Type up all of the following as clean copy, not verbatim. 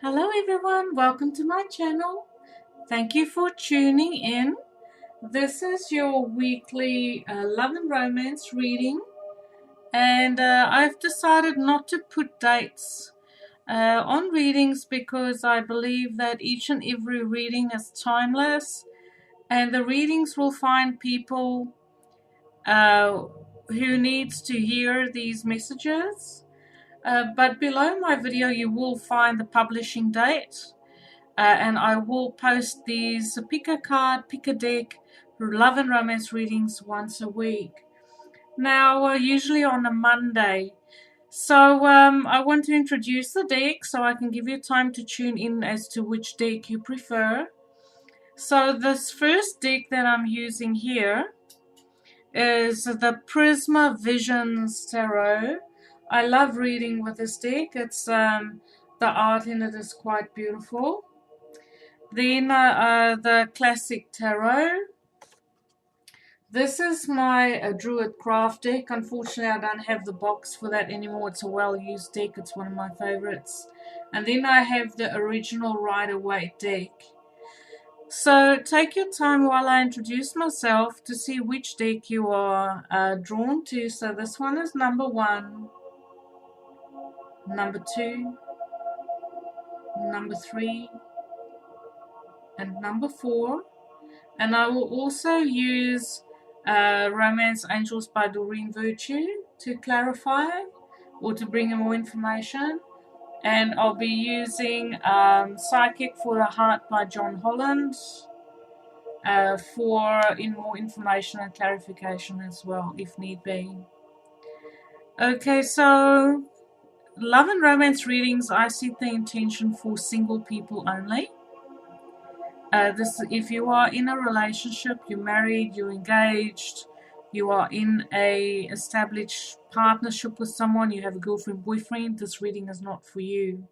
Hello everyone, welcome to my channel. Thank you for tuning in. This is your weekly love and romance reading, and I've decided not to put dates on readings because I believe that each and every reading is timeless, and the readings will find people who needs to hear these messages. But below my video you will find the publishing date. And I will post these pick a card, pick a deck, love and romance readings once a week. Now, usually on a Monday. So I want to introduce the deck so I can give you time to tune in as to which deck you prefer. So this first deck that I'm using here is the Prisma Visions Tarot. I love reading with this deck. It's the art in it is quite beautiful. Then the classic tarot. This is my Druid craft deck. Unfortunately, I don't have the box for that anymore. It's a well-used deck. It's one of my favorites. And then I have the original Rider-Waite deck. So take your time while I introduce myself to see which deck you are drawn to. So this one is number 1, number 2, number 3, and number 4. And I will also use Romance Angels by Doreen to clarify or to bring in more information. And I'll be using Psychic for the Heart by John Holland for more information and clarification as well, if need be. Okay, so love and romance readings, I set the intention for single people only. If you are in a relationship, you're married, you're engaged, you are in a established partnership with someone, you have a girlfriend, boyfriend, this reading is not for you.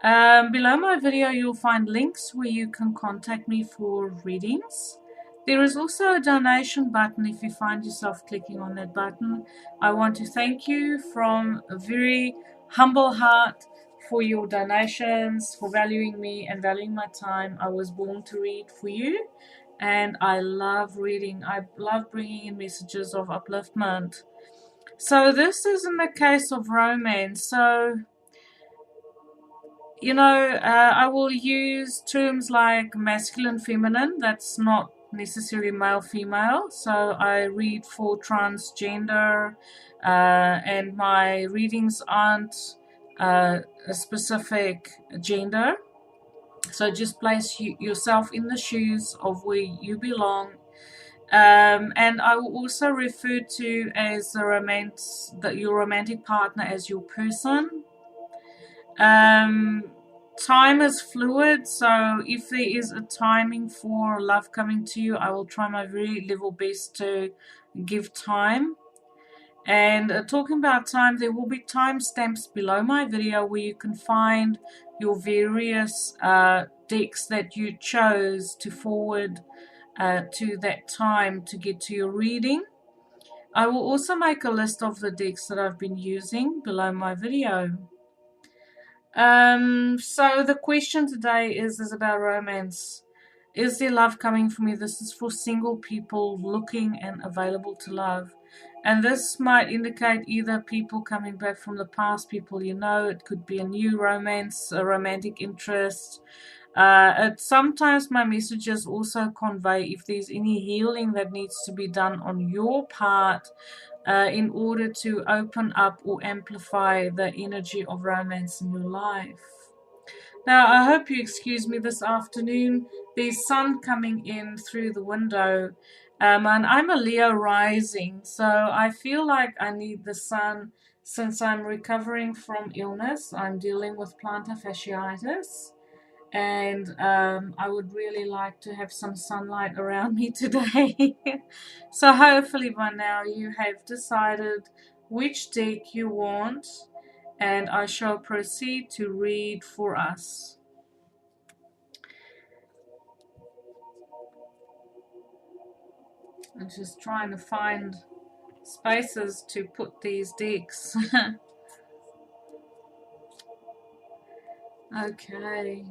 Below my video you'll find links where you can contact me for readings. There is also a donation button if you find yourself clicking on that button. I want to thank you from a very humble heart for your donations, for valuing me and valuing my time. I was born to read for you, and I love reading. I love bringing in messages of upliftment. So this is in the case of romance. So, you know, I will use terms like masculine, feminine. That's not necessarily male, female. So I read for transgender, and my readings aren't a specific gender. So just place yourself in the shoes of where you belong. And I will also refer to as your romantic partner as your person. Time is fluid, so if there is a timing for love coming to you, I will try my very level best to give time. And talking about time, there will be timestamps below my video where you can find your various decks that you chose to forward to that time to get to your reading. I will also make a list of the decks that I've been using below my video. So the question today is about romance. Is there love coming for me? This is for single people looking and available to love. And this might indicate either people coming back from the past, people you know. It could be a new romance, a romantic interest. Sometimes my messages also convey if there's any healing that needs to be done on your part in order to open up or amplify the energy of romance in your life. Now, I hope you excuse me this afternoon. There's sun coming in through the window, and I'm a Leo rising, so I feel like I need the sun since I'm recovering from illness. I'm dealing with plantar fasciitis, and I would really like to have some sunlight around me today. So hopefully by now you have decided which deck you want, and I shall proceed to read for us. I'm just trying to find spaces to put these decks. Okay.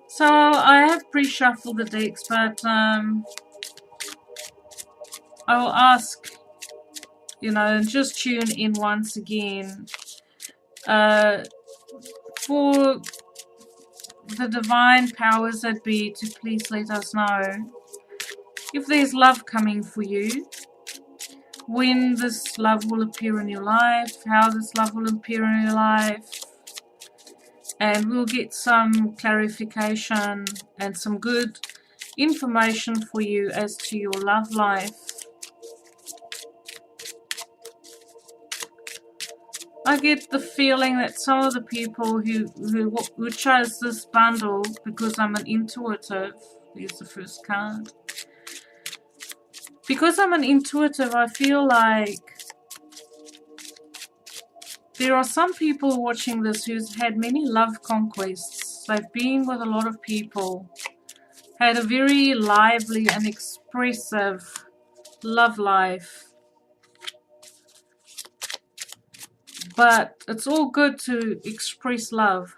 So I have pre-shuffled the decks, but I will ask, just tune in once again for the divine powers that be to please let us know if there's love coming for you, when this love will appear in your life, how this love will appear in your life, and we'll get some clarification and some good information for you as to your love life. I get the feeling that some of the people who chose this bundle, because I'm an intuitive, here's the first card. Because I'm an intuitive, I feel like there are some people watching this who's had many love conquests. They've been with a lot of people, had a very lively and expressive love life. But it's all good to express love.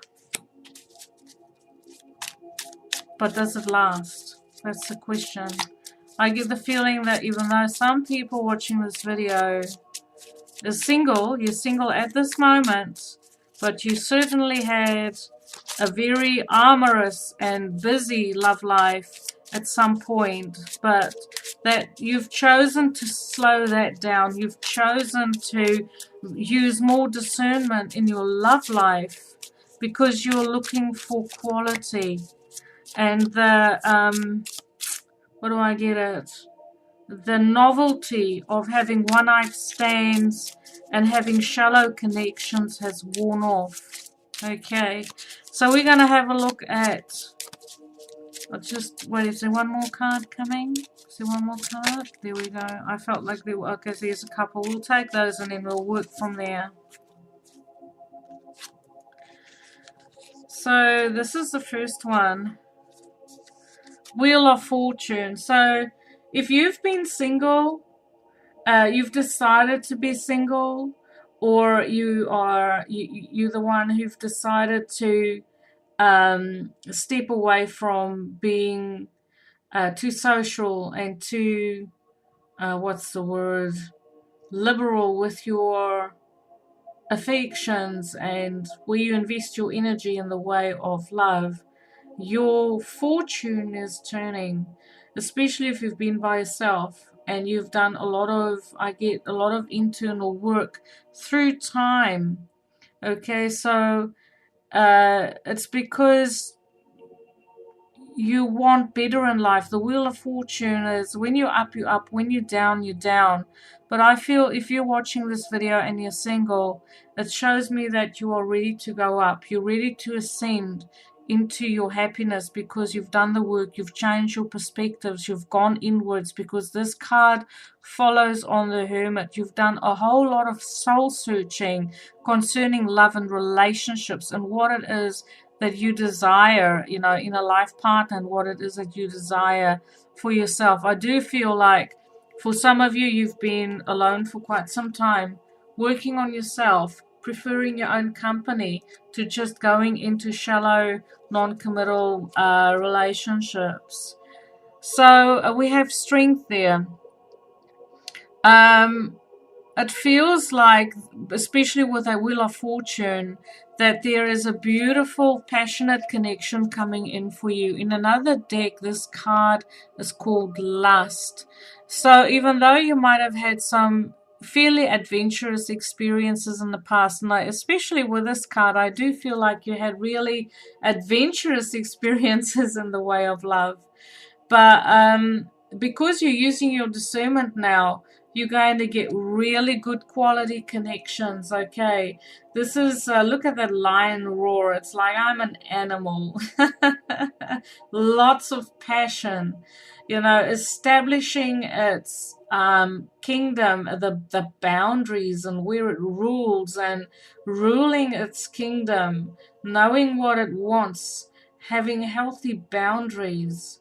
But does it last? That's the question. I get the feeling that even though some people watching this video is single, you're single at this moment, but you certainly had a very amorous and busy love life at some point, but that you've chosen to slow that down. You've chosen to use more discernment in your love life because you're looking for quality. And the, what do I get at? The novelty of having one-night stands and having shallow connections has worn off. Okay, so we're going to have a look at, wait, is there one more card coming? Is there one more card? There we go. I felt like there were, okay, so there's a couple. We'll take those and then we'll work from there. So this is the first one. Wheel of Fortune. So if you've been single, you've decided to be single, or you're the one who've decided to step away from being too social and too liberal with your affections, and where you invest your energy in the way of love, your fortune is turning, especially if you've been by yourself and you've done I get a lot of internal work through time. Okay, so it's because you want better in life. The Wheel of Fortune is when you're up, you're up. When you're down, you're down. But I feel if you're watching this video and you're single, it shows me that you are ready to go up. You're ready to ascend into your happiness because you've done the work, you've changed your perspectives, you've gone inwards, because this card follows on the Hermit. You've done a whole lot of soul searching concerning love and relationships and what it is that you desire, in a life partner, and what it is that you desire for yourself. I do feel like for some of you, you've been alone for quite some time, working on yourself, preferring your own company to just going into shallow, non-committal relationships. So we have strength there. It feels like, especially with a Wheel of Fortune, that there is a beautiful, passionate connection coming in for you. In another deck, this card is called Lust. So even though you might have had some fairly adventurous experiences in the past, and especially with this card, I do feel like you had really adventurous experiences in the way of love. But because you're using your discernment now, you're going to get really good quality connections. Okay, this is look at that lion roar. It's like I'm an animal. Lots of passion, establishing its kingdom, the boundaries and where it rules, and ruling its kingdom, knowing what it wants, having healthy boundaries,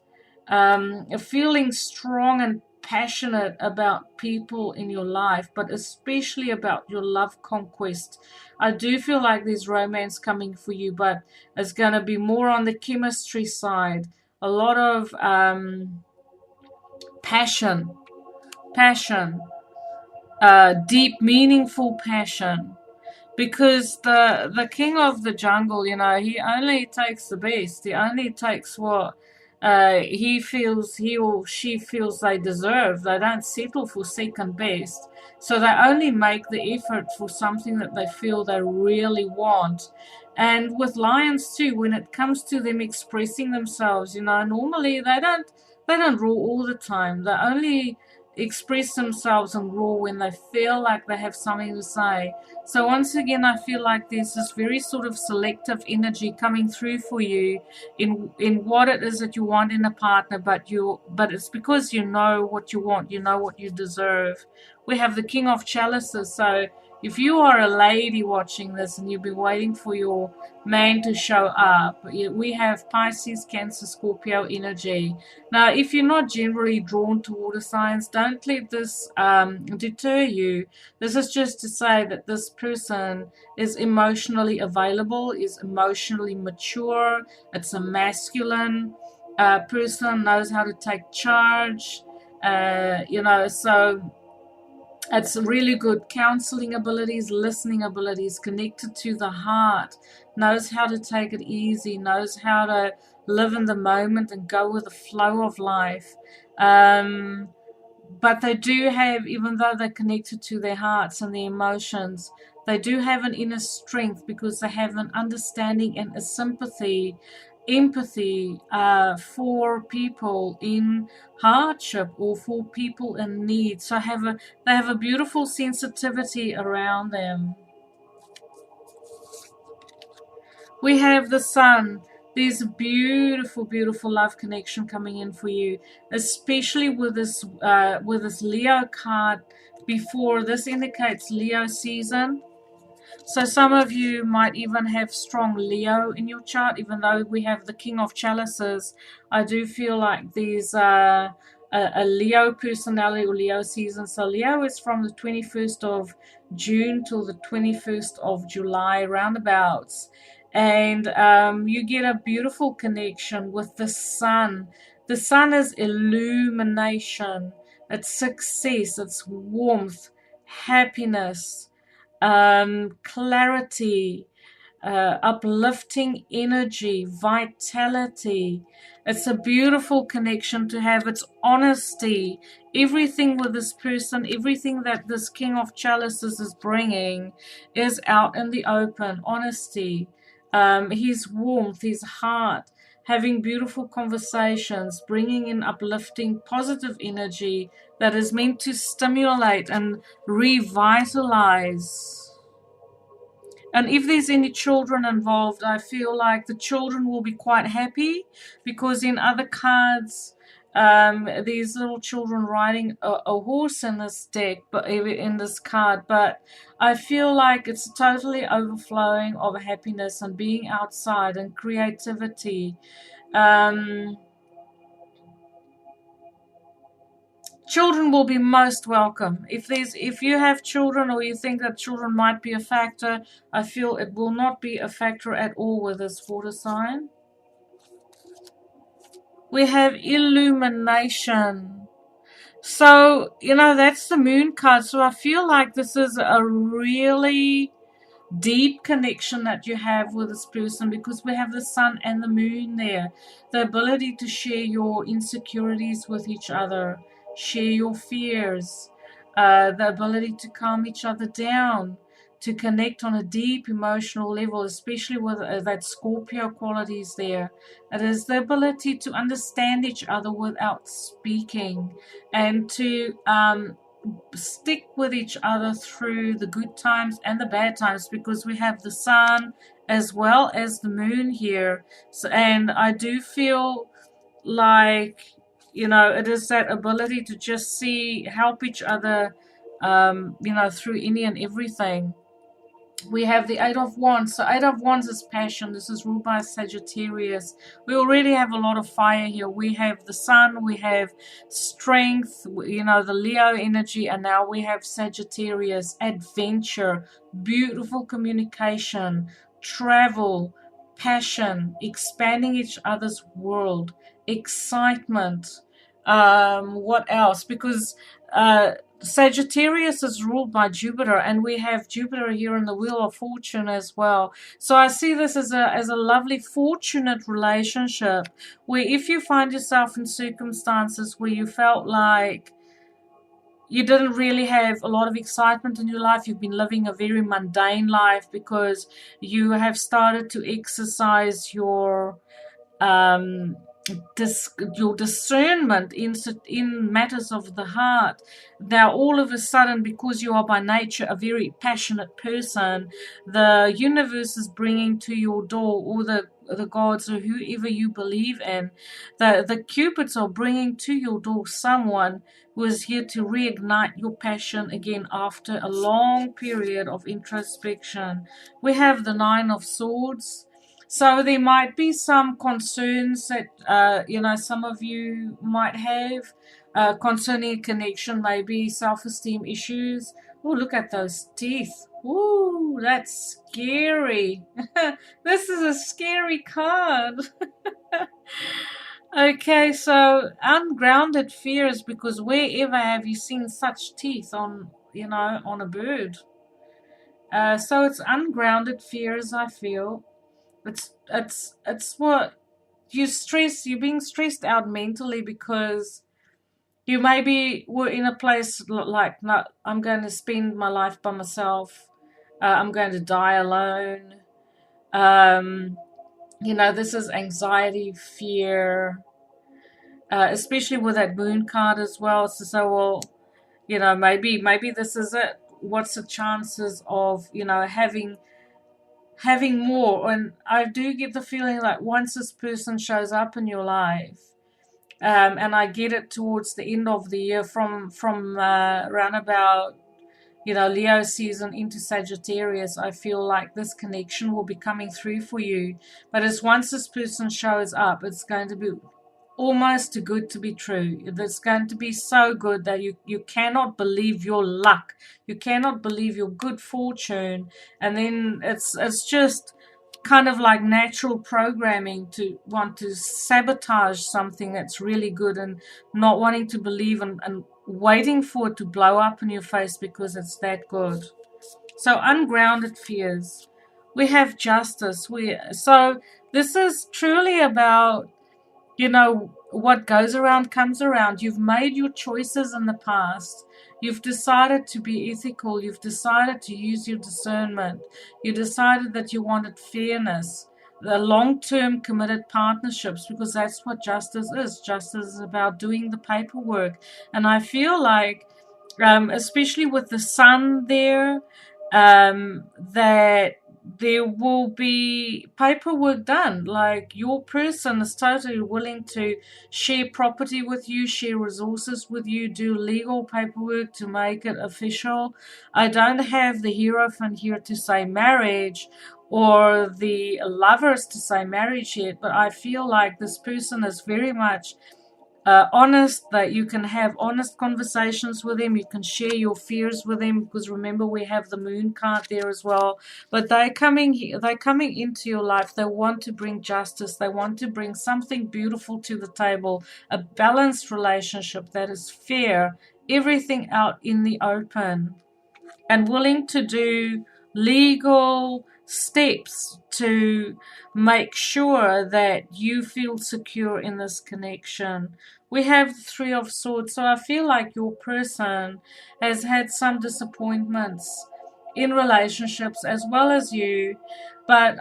feeling strong and passionate about people in your life, but especially about your love conquest. I do feel like there's romance coming for you, but it's going to be more on the chemistry side. A lot of passion, passion, deep, meaningful passion. Because the king of the jungle, you know, he only takes the best. He only takes what he or she feels they deserve. They don't settle for second best. So they only make the effort for something that they feel they really want. And with lions too, when it comes to them expressing themselves, you know, normally they don't roar all the time. They only express themselves and roar when they feel like they have something to say. So once again, I feel like there's this very sort of selective energy coming through for you in what it is that you want in a partner, but it's because you know what you want, you know what you deserve. We have the King of Chalices, so if you are a lady watching this and you've been waiting for your man to show up, we have Pisces, Cancer, Scorpio energy. Now, if you're not generally drawn to water signs, don't let this deter you. This is just to say that this person is emotionally available, is emotionally mature. It's a masculine person, knows how to take charge. So it's really good counseling abilities, listening abilities, connected to the heart, knows how to take it easy, knows how to live in the moment and go with the flow of life. But they do have, even though they're connected to their hearts and their emotions, they do have an inner strength because they have an understanding and a sympathy, empathy for people in hardship or for people in need. So they have a beautiful sensitivity around them. We have the sun. There's a beautiful, beautiful love connection coming in for you, especially with this Leo card. Before this indicates Leo season. So some of you might even have strong Leo in your chart, even though we have the King of Chalices. I do feel like there's a Leo personality or Leo season. So Leo is from the 21st of June till the 21st of July, roundabouts. And you get a beautiful connection with the sun. The sun is illumination, it's success, it's warmth, happiness, clarity, uplifting energy, vitality. It's a beautiful connection to have. It's honesty. Everything with this person, everything that this King of Chalices is bringing is out in the open. Honesty, his warmth, his heart, having beautiful conversations, bringing in uplifting, positive energy that is meant to stimulate and revitalize. And if there's any children involved, I feel like the children will be quite happy, because in other cards, there's little children riding a horse in this deck, but in this card. But I feel like it's totally overflowing of happiness and being outside and creativity. Children will be most welcome. If you have children or you think that children might be a factor, I feel it will not be a factor at all with this water sign. We have illumination. So, that's the moon card. So I feel like this is a really deep connection that you have with this person, because we have the sun and the moon there. The ability to share your insecurities with each other, share your fears, the ability to calm each other down, to connect on a deep emotional level, especially with that Scorpio qualities there. It is the ability to understand each other without speaking, and to stick with each other through the good times and the bad times, because we have the sun as well as the moon here. And I do feel like it is that ability to just help each other through any and everything. We have the Eight of Wands. So Eight of Wands is passion. This is ruled by Sagittarius. We already have a lot of fire here. We have the Sun, we have strength, you know, the Leo energy, and now we have Sagittarius, adventure, beautiful communication, travel, passion, expanding each other's world, excitement. What else? Because Sagittarius is ruled by Jupiter, and we have Jupiter here in the Wheel of Fortune as well. So I see this as a lovely, fortunate relationship where if you find yourself in circumstances where you felt like you didn't really have a lot of excitement in your life, you've been living a very mundane life because you have started to exercise your um, your discernment in matters of the heart. Now all of a sudden, because you are by nature a very passionate person, the universe is bringing to your door, or the gods or whoever you believe in, the cupids are bringing to your door someone who is here to reignite your passion again after a long period of introspection. We have the Nine of Swords. So there might be some concerns that some of you might have concerning a connection, maybe self-esteem issues. Oh, look at those teeth. Ooh, that's scary. This is a scary card. Okay, so ungrounded fears, because wherever have you seen such teeth on a bird? So it's ungrounded fears, I feel. It's what you're being stressed out mentally because you maybe were in a place like, no, I'm going to spend my life by myself, I'm going to die alone. This is anxiety, fear, especially with that moon card as well. So well, maybe this is it. What's the chances of having more? And I do get the feeling like once this person shows up in your life, and I get it towards the end of the year from around about Leo season into Sagittarius, I feel like this connection will be coming through for you. But as once this person shows up, it's going to be almost too good to be true. It's going to be so good that you cannot believe your luck. You cannot believe your good fortune. And then it's just kind of like natural programming to want to sabotage something that's really good and not wanting to believe and waiting for it to blow up in your face because it's that good. So ungrounded fears. We have justice. So this is truly about what goes around comes around. You've made your choices in the past. You've decided to be ethical. You've decided to use your discernment. You decided that you wanted fairness, the long-term committed partnerships, because that's what justice is. Justice is about doing the paperwork. And I feel like, especially with the sun there, that there will be paperwork done. Like your person is totally willing to share property with you, share resources with you, do legal paperwork to make it official. I don't have the Hierophant here to say marriage or the Lovers to say marriage yet, but I feel like this person is very much honest, that you can have honest conversations with him. You can share your fears with him, because remember we have the moon card there as well. But they're coming into your life. They want to bring justice. They want to bring something beautiful to the table, a balanced relationship that is fair, everything out in the open, and willing to do legal steps to make sure that you feel secure in this connection. We have the Three of Swords, so I feel like your person has had some disappointments in relationships as well as you. But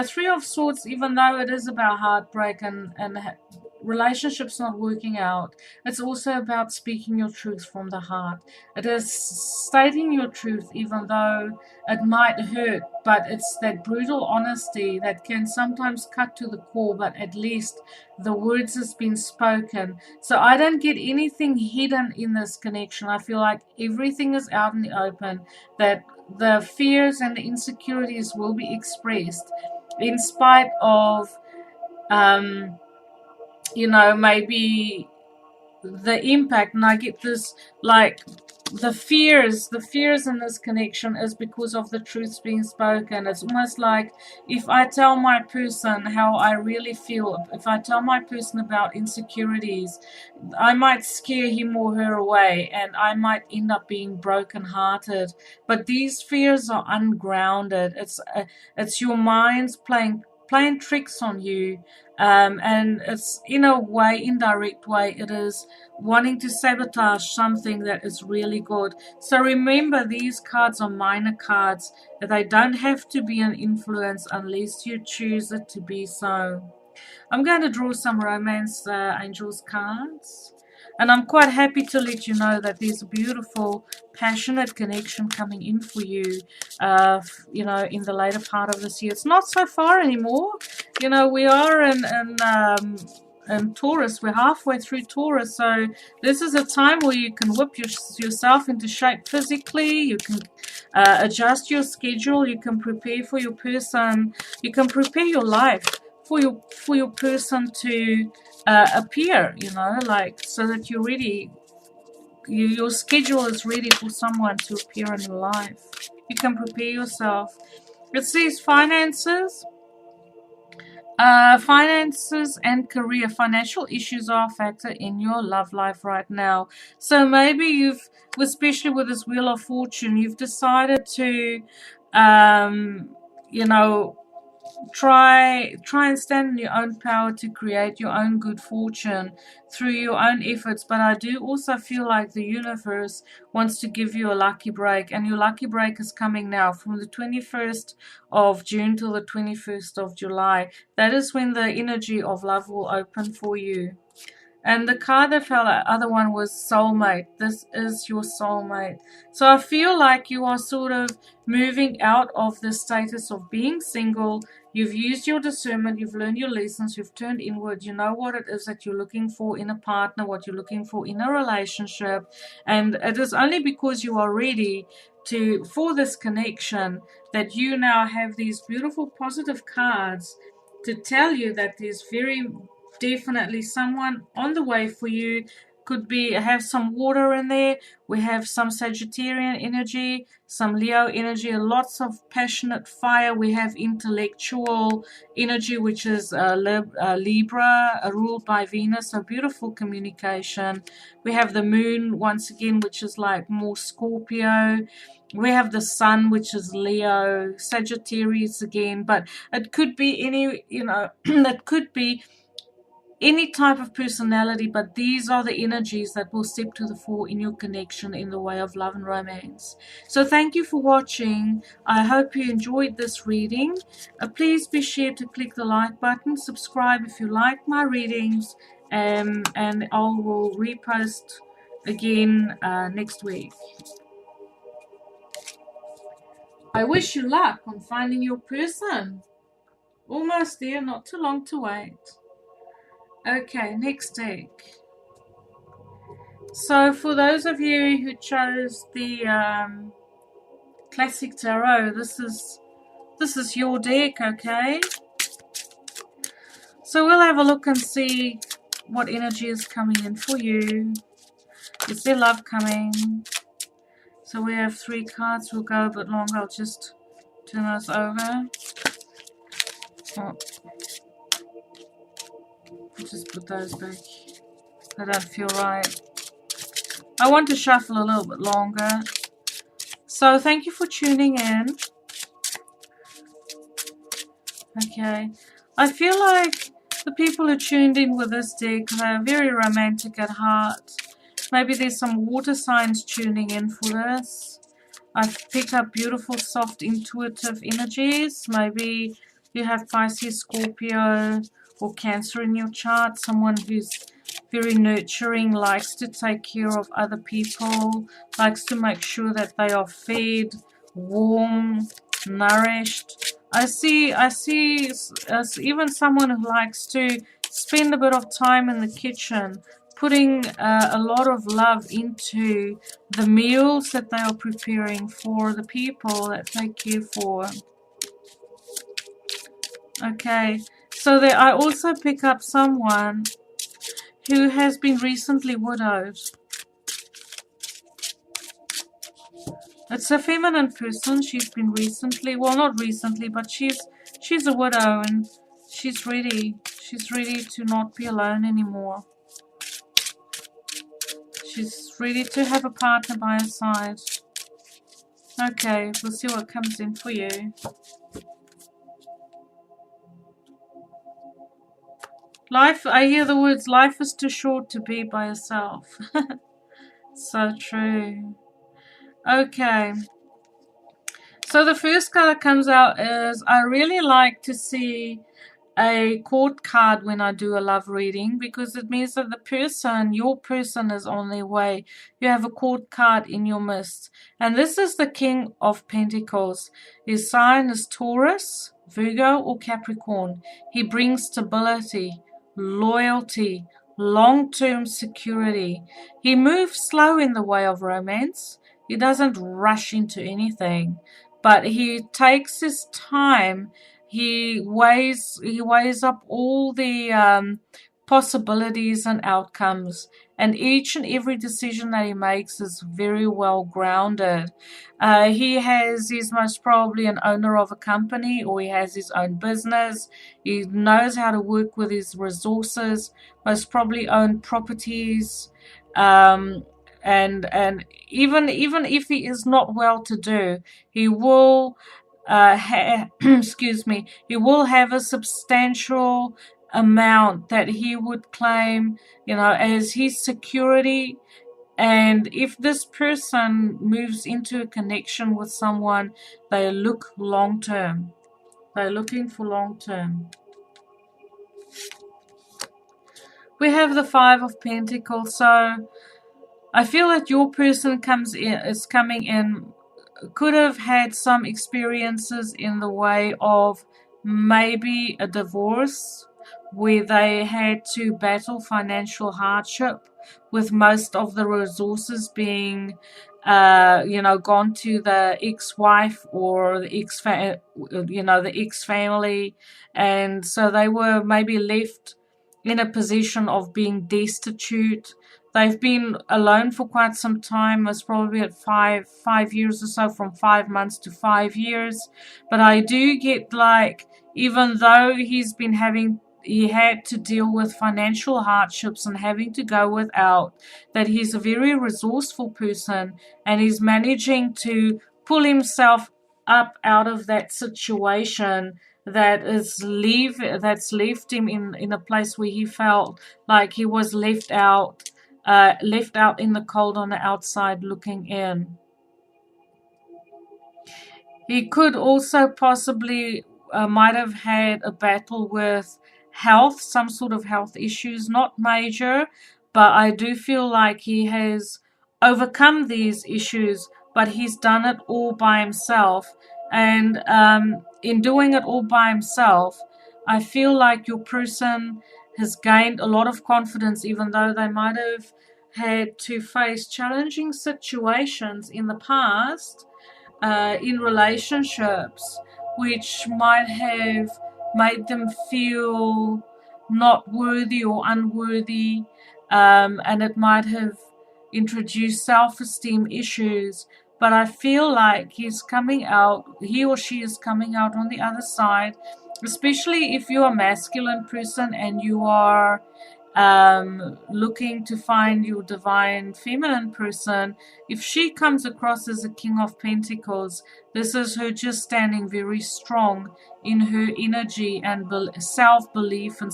Three of Swords, even though it is about heartbreak and relationships not working out, it's also about speaking your truth from the heart. It is stating your truth even though it might hurt, but it's that brutal honesty that can sometimes cut to the core, but at least the words has been spoken. So I don't get anything hidden in this connection. I feel like everything is out in the open, that the fears and the insecurities will be expressed in spite of, you know, maybe the impact. And I get this, like, the fears in this connection is because of the truths being spoken. It's almost like if I tell my person how I really feel, if I tell my person about insecurities, I might scare him or her away, and I might end up being brokenhearted. But these fears are ungrounded. It's your mind's playing tricks on you, and it's, in a way, indirect way, it is wanting to sabotage something that is really good. So remember, these cards are minor cards. They don't have to be an influence unless you choose it to be so. I'm going to draw some romance angels cards. And I'm quite happy to let you know that there's a beautiful, passionate connection coming in for you, you know, in the later part of this year. It's not so far anymore. You know, we are in Taurus. We're halfway through Taurus. So this is a time where you can whip yourself into shape physically. You can adjust your schedule. You can prepare for your person. You can prepare your life for your person to appear, you know, like, so that you're ready. Your schedule is ready for someone to appear in your life. You can prepare yourself. It says finances. Finances and career. Financial issues are a factor in your love life right now. So maybe you've, especially with this Wheel of Fortune, you've decided to, you know, try and stand in your own power to create your own good fortune through your own efforts. But I do also feel like the universe wants to give you a lucky break, and your lucky break is coming now from the 21st of June till the 21st of July. That is when the energy of love will open for you. And the card that fell out, other one, was soulmate. This is your soulmate. So I feel like you are sort of moving out of the status of being single. You've used your discernment. You've learned your lessons. You've turned inward. You know what it is that you're looking for in a partner, what you're looking for in a relationship. And it is only because you are ready for this connection that you now have these beautiful positive cards to tell you that there's very definitely someone on the way for you. Could be have some water in there. We have some Sagittarian energy, some Leo energy, lots of passionate fire. We have intellectual energy, which is Libra, ruled by Venus, so beautiful communication. We have the moon once again, which is like more Scorpio. We have the sun, which is Leo, Sagittarius again, but it could be any, you know, it could be any type of personality, but these are the energies that will step to the fore in your connection in the way of love and romance. So thank you for watching. I hope you enjoyed this reading. Please be sure to click the like button, subscribe if you like my readings, and I will repost again next week. I wish you luck on finding your person. Almost there, not too long to wait. Okay, next deck. So for those of you who chose the Classic Tarot, this is your deck, okay? So we'll have a look and see what energy is coming in for you. Is there love coming? So we have 3 cards. We'll go a bit longer. I'll just turn those over. Oh. I'll just put those back. They don't feel right. I want to shuffle a little bit longer. So thank you for tuning in. Okay. I feel like the people who tuned in with this deck, they're very romantic at heart. Maybe there's some water signs tuning in for this. I've picked up beautiful, soft, intuitive energies. Maybe you have Pisces, Scorpio, or Cancer in your chart. Someone who's very nurturing, likes to take care of other people, likes to make sure that they are fed, warm, nourished. I see even someone who likes to spend a bit of time in the kitchen, putting a lot of love into the meals that they are preparing for the people that they care for. Okay, so there I also pick up someone who has been recently widowed. It's a feminine person. She's been recently, well, not recently, but she's a widow, and she's ready. She's ready to not be alone anymore. She's ready to have a partner by her side. Okay, we'll see what comes in for you. Life, I hear the words, life is too short to be by yourself. So true. Okay. So the first card that comes out is, I really like to see a court card when I do a love reading, because it means that the person, your person, is on their way. You have a court card in your midst. And this is the King of Pentacles. His sign is Taurus, Virgo, or Capricorn. He brings stability, loyalty, long-term security. He moves slow in the way of romance. He doesn't rush into anything, but he takes his time. He weighs up all the possibilities and outcomes, and each and every decision that he makes is very well grounded. He's most probably an owner of a company, or he has his own business. He knows how to work with his resources, most probably own properties, and even if he is not well to do, he will excuse me, he will have a substantial amount that he would claim, as his security. And if this person moves into a connection with someone, they look long term. They're looking for long term. We have the Five of Pentacles. So I feel that your person is coming in, could have had some experiences in the way of maybe a divorce, where they had to battle financial hardship, with most of the resources being gone to the ex-wife or the ex-family, and so they were maybe left in a position of being destitute. They've been alone for quite some time, most probably at five years or so, from 5 months to 5 years. But I do get, like, even though he had to deal with financial hardships and having to go without, that he's a very resourceful person, and he's managing to pull himself up out of that situation that's left him in a place where he felt like he was left out in the cold on the outside looking in. He could also possibly might have had a battle with health, some sort of health issues, not major, but I do feel like he has overcome these issues, but he's done it all by himself. And in doing it all by himself, I feel like your person has gained a lot of confidence, even though they might have had to face challenging situations in the past, in relationships, which might have made them feel not worthy or unworthy, and it might have introduced self-esteem issues. But I feel like he or she is coming out on the other side, especially if you're a masculine person and you are looking to find your divine feminine person. If she comes across as a King of Pentacles, this is her just standing very strong in her energy and self-belief, and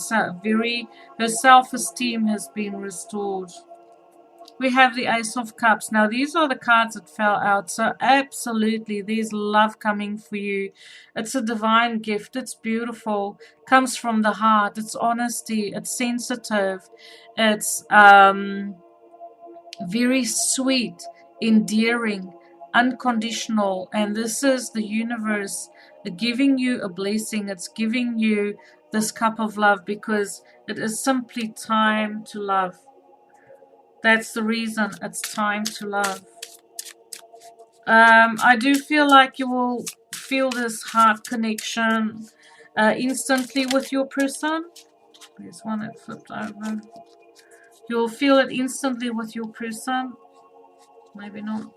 her self-esteem has been restored. We have the Ace of Cups. Now, these are the cards that fell out. So, absolutely, there's love coming for you. It's a divine gift. It's beautiful. Comes from the heart. It's honesty. It's sensitive. It's very sweet, endearing, unconditional. And this is the universe giving you a blessing. It's giving you this cup of love, because it is simply time to love. That's the reason it's time to love. I do feel like you will feel this heart connection instantly with your person. There's one that flipped over. You'll feel it instantly with your person. Maybe not.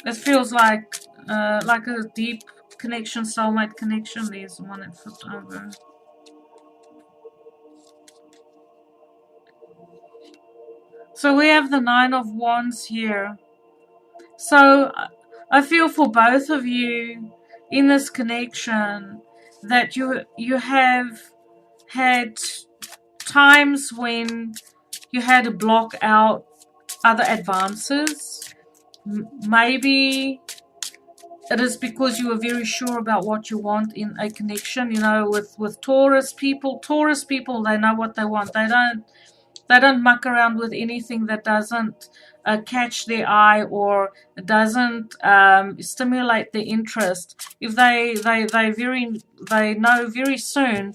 It feels like a deep connection, soulmate connection. There's one that flipped over. So we have the Nine of Wands here. So I feel for both of you in this connection that you have had times when you had to block out other advances. Maybe it is because you are very sure about what you want in a connection. You know, with Taurus people, they know what they want. They don't muck around with anything that doesn't catch their eye or doesn't stimulate their interest. If they know very soon,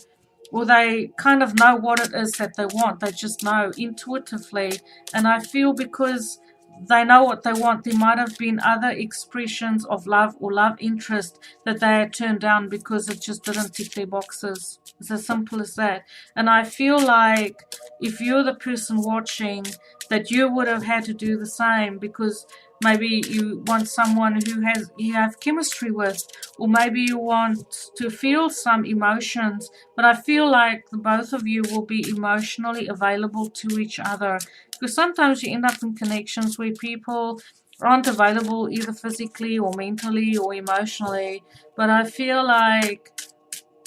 or they kind of know what it is that they want. They just know intuitively. And I feel because they know what they want, there might have been other expressions of love or love interest that they had turned down because it just didn't tick their boxes. It's as simple as that. And I feel like if you're the person watching, that you would have had to do the same, because maybe you want someone who you have chemistry with, or maybe you want to feel some emotions, but I feel like the both of you will be emotionally available to each other, because sometimes you end up in connections where people aren't available either physically or mentally or emotionally. But I feel like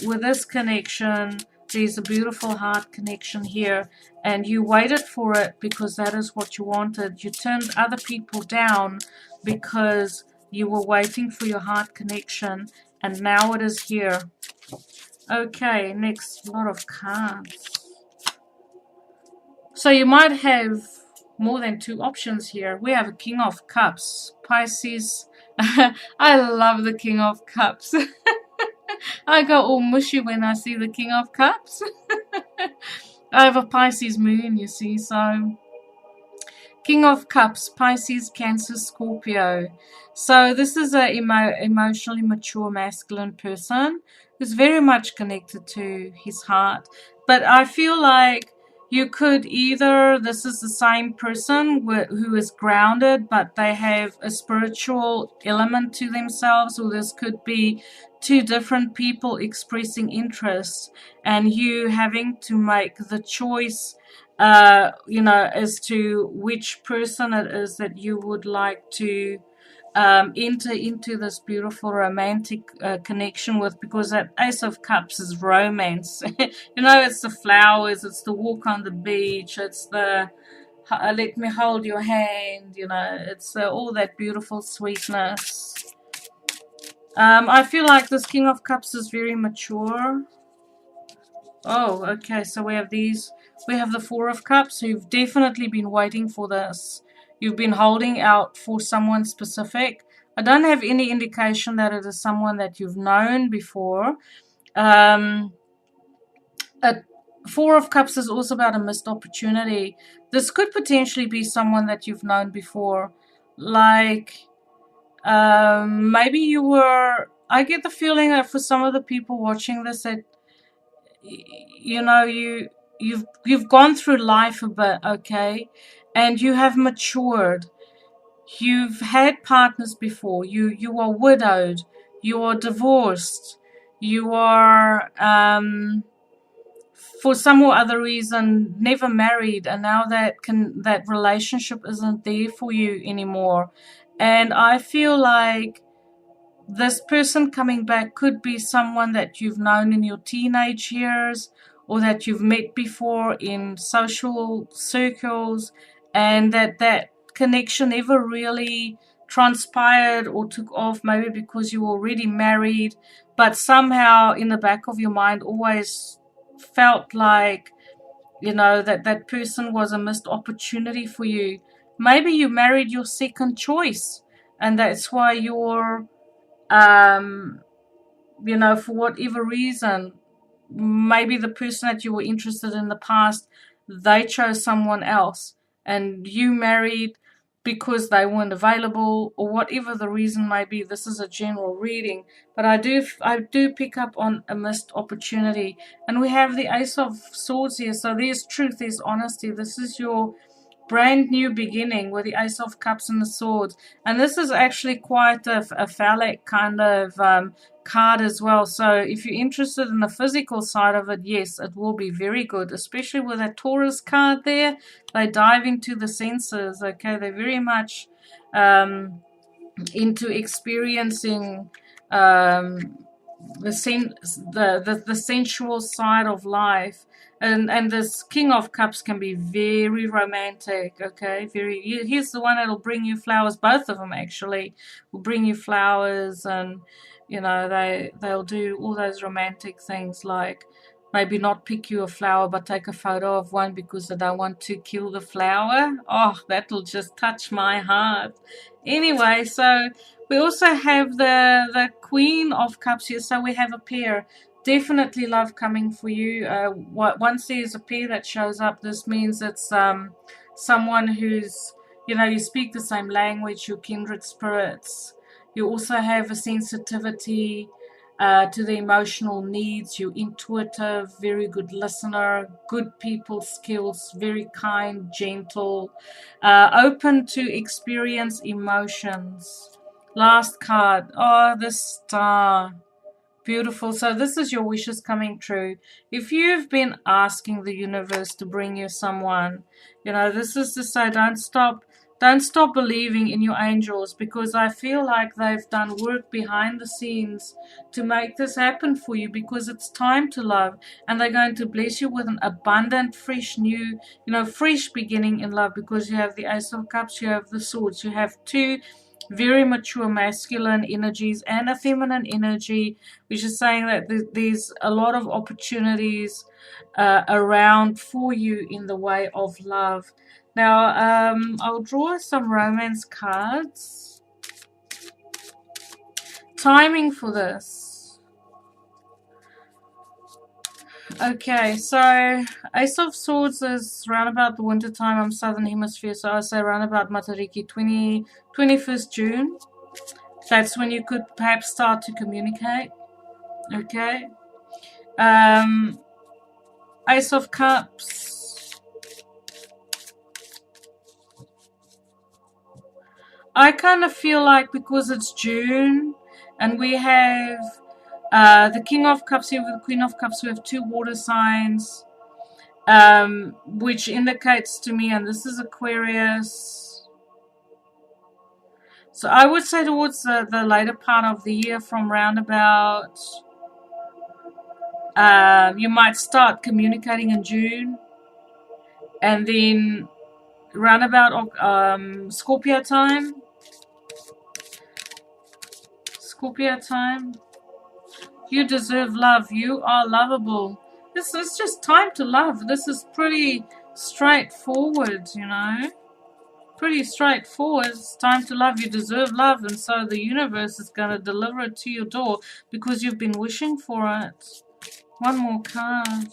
with this connection, there's a beautiful heart connection here, and you waited for it because that is what you wanted. You turned other people down because you were waiting for your heart connection, and now it is here. Okay, next lot of cards. So you might have more than two options here. We have a King of Cups, Pisces. I love the King of Cups. I go all mushy when I see the King of Cups. I have a Pisces moon, you see, so King of Cups, Pisces, Cancer, Scorpio. So this is an emotionally mature masculine person who's very much connected to his heart. But I feel like you could either, this is the same person who is grounded, but they have a spiritual element to themselves, or this could be two different people expressing interest, and you having to make the choice, as to which person it is that you would like to enter into this beautiful romantic connection with, because that Ace of Cups is romance. It's the flowers, it's the walk on the beach, it's the let me hold your hand, it's all that beautiful sweetness. I feel like this King of Cups is very mature. Oh, okay, so we have these. We have the Four of Cups. You've definitely been waiting for this. You've been holding out for someone specific. I don't have any indication that it is someone that you've known before. A Four of Cups is also about a missed opportunity. This could potentially be someone that you've known before. Like, maybe you were... I get the feeling that for some of the people watching this, that you've gone through life a bit, okay, and you have matured. You've had partners before. You are widowed. You are divorced. You are for some or other reason never married, and now that relationship isn't there for you anymore. And I feel like this person coming back could be someone that you've known in your teenage years, or that you've met before in social circles, and that connection never really transpired or took off, maybe because you were already married, but somehow in the back of your mind always felt like, that person was a missed opportunity for you. Maybe you married your second choice, and that's why you're for whatever reason, maybe the person that you were interested in the past, they chose someone else and you married because they weren't available, or whatever the reason may be. This is a general reading, but I do pick up on a missed opportunity. And we have the Ace of Swords here, so there's truth, there's honesty. This is your brand new beginning with the Ace of Cups and the Swords. And this is actually quite a phallic kind of card as well. So if you're interested in the physical side of it, yes, it will be very good, especially with that Taurus card there. They dive into the senses, okay? They're very much into experiencing the sensual side of life. And this King of Cups can be very romantic, okay? Here's the one that'll bring you flowers. Both of them actually will bring you flowers, and you know they'll do all those romantic things, like maybe not pick you a flower but take a photo of one because they don't want to kill the flower. Oh, that'll just touch my heart. Anyway, so we also have the Queen of Cups here, so we have a pair. Definitely love coming for you. Once there's a pair that shows up, this means it's someone who's, you know, you speak the same language, your kindred spirits. You also have a sensitivity to the emotional needs. You're intuitive, very good listener, good people skills, very kind, gentle, open to experience emotions. Last card. Oh, the Star. Beautiful. So this is your wishes coming true. If you've been asking the universe to bring you someone, you know, this is to say don't stop believing in your angels, because I feel like they've done work behind the scenes to make this happen for you, because it's time to love, and they're going to bless you with an abundant, fresh, new, you know, fresh beginning in love, because you have the Ace of Cups, you have the Swords, you have two very mature masculine energies and a feminine energy, which is saying that there's a lot of opportunities around for you in the way of love. Now, I'll draw some romance cards. Timing for this. Okay, so Ace of Swords is around about the winter time. I'm Southern Hemisphere, so I say around about Matariki, 21st June. That's when you could perhaps start to communicate. Okay. Ace of Cups. I kind of feel like because it's June and we have the King of Cups here with the Queen of Cups, we have two water signs, which indicates to me, and this is Aquarius. So I would say towards the later part of the year, from round about, you might start communicating in June, and then round about Scorpio time. You deserve love. You are lovable. This is just time to love. This is pretty straightforward, you know. Pretty straightforward. It's time to love. You deserve love, and so the universe is going to deliver it to your door because you've been wishing for it. One more card.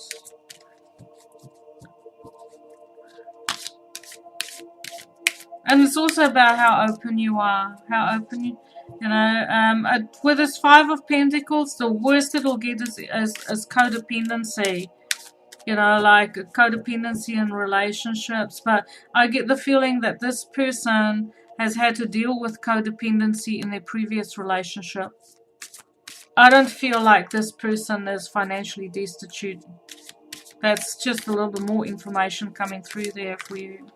And it's also about how open you are. How open you know, with this Five of Pentacles, the worst it'll get is codependency. You know, like codependency in relationships. But I get the feeling that this person has had to deal with codependency in their previous relationship. I don't feel like this person is financially destitute. That's just a little bit more information coming through there for you.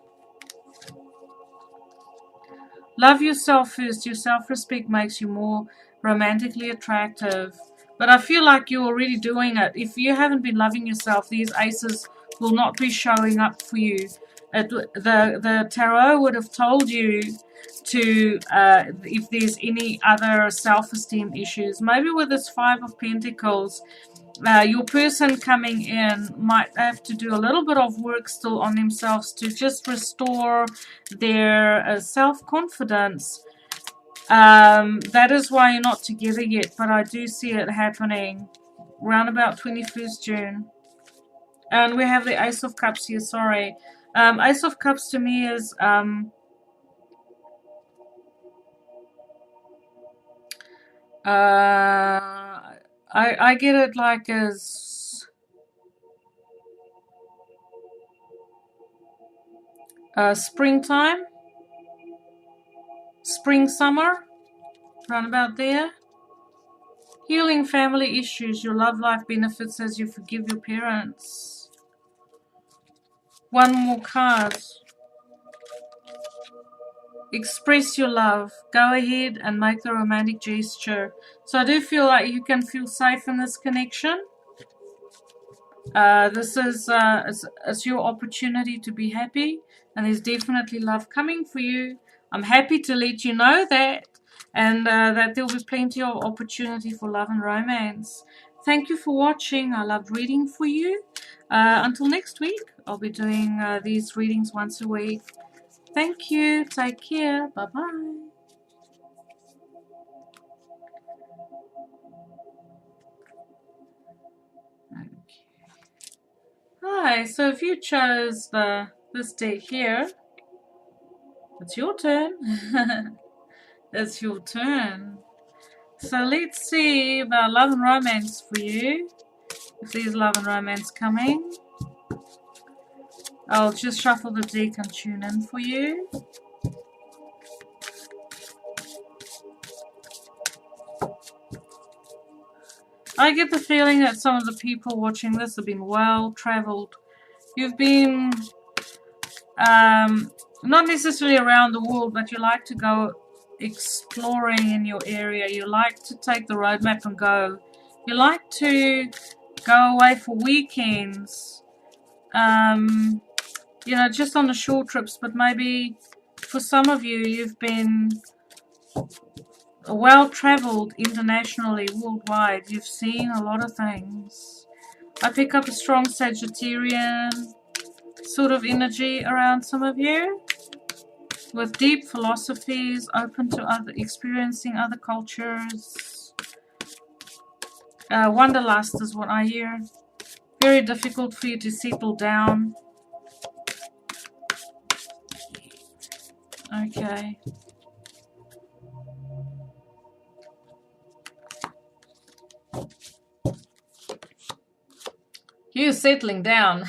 Love yourself first. Your self-respect makes you more romantically attractive. But I feel like you're already doing it. If you haven't been loving yourself, these aces will not be showing up for you. The tarot would have told you to, if there's any other self-esteem issues. Maybe with this Five of Pentacles, your person coming in might have to do a little bit of work still on themselves to just restore their self-confidence. That is why you're not together yet, but I do see it happening around about 21st June. And we have the Ace of Cups here, sorry. Ace of Cups to me is I get it like as springtime, spring, summer, around about there. Healing family issues, your love life benefits as you forgive your parents. One more card. Express your love. Go ahead and make the romantic gesture. So I do feel like you can feel safe in this connection. This is it's your opportunity to be happy, and there's definitely love coming for you. I'm happy to let you know that, and that there'll be plenty of opportunity for love and romance. Thank you for watching. I loved reading for you. Until next week, I'll be doing these readings once a week. Thank you. Take care. Bye-bye. Hi, so if you chose this deck here, it's your turn. It's your turn. So let's see about love and romance for you. If there's love and romance coming. I'll just shuffle the deck and tune in for you. I get the feeling that some of the people watching this have been well traveled. You've been not necessarily around the world, but you like to go exploring in your area. You like to take the roadmap and go. You like to go away for weekends. You know, just on the short trips, but maybe for some of you, you've been well traveled internationally, worldwide. You've seen a lot of things. I pick up a strong Sagittarian sort of energy around some of you, with deep philosophies, open to experiencing other cultures. Wanderlust is what I hear. Very difficult for you to settle down. Okay. You're settling down.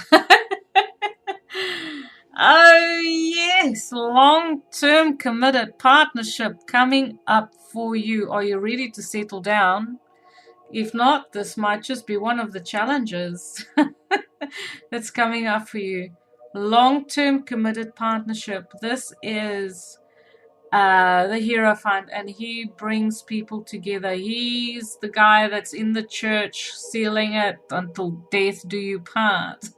Oh yes, long-term committed partnership coming up for you. Are you ready to settle down? If not, this might just be one of the challenges that's coming up for you. Long-term committed partnership. This is the Hierophant, and he brings people together. He's the guy that's in the church sealing it until death do you part.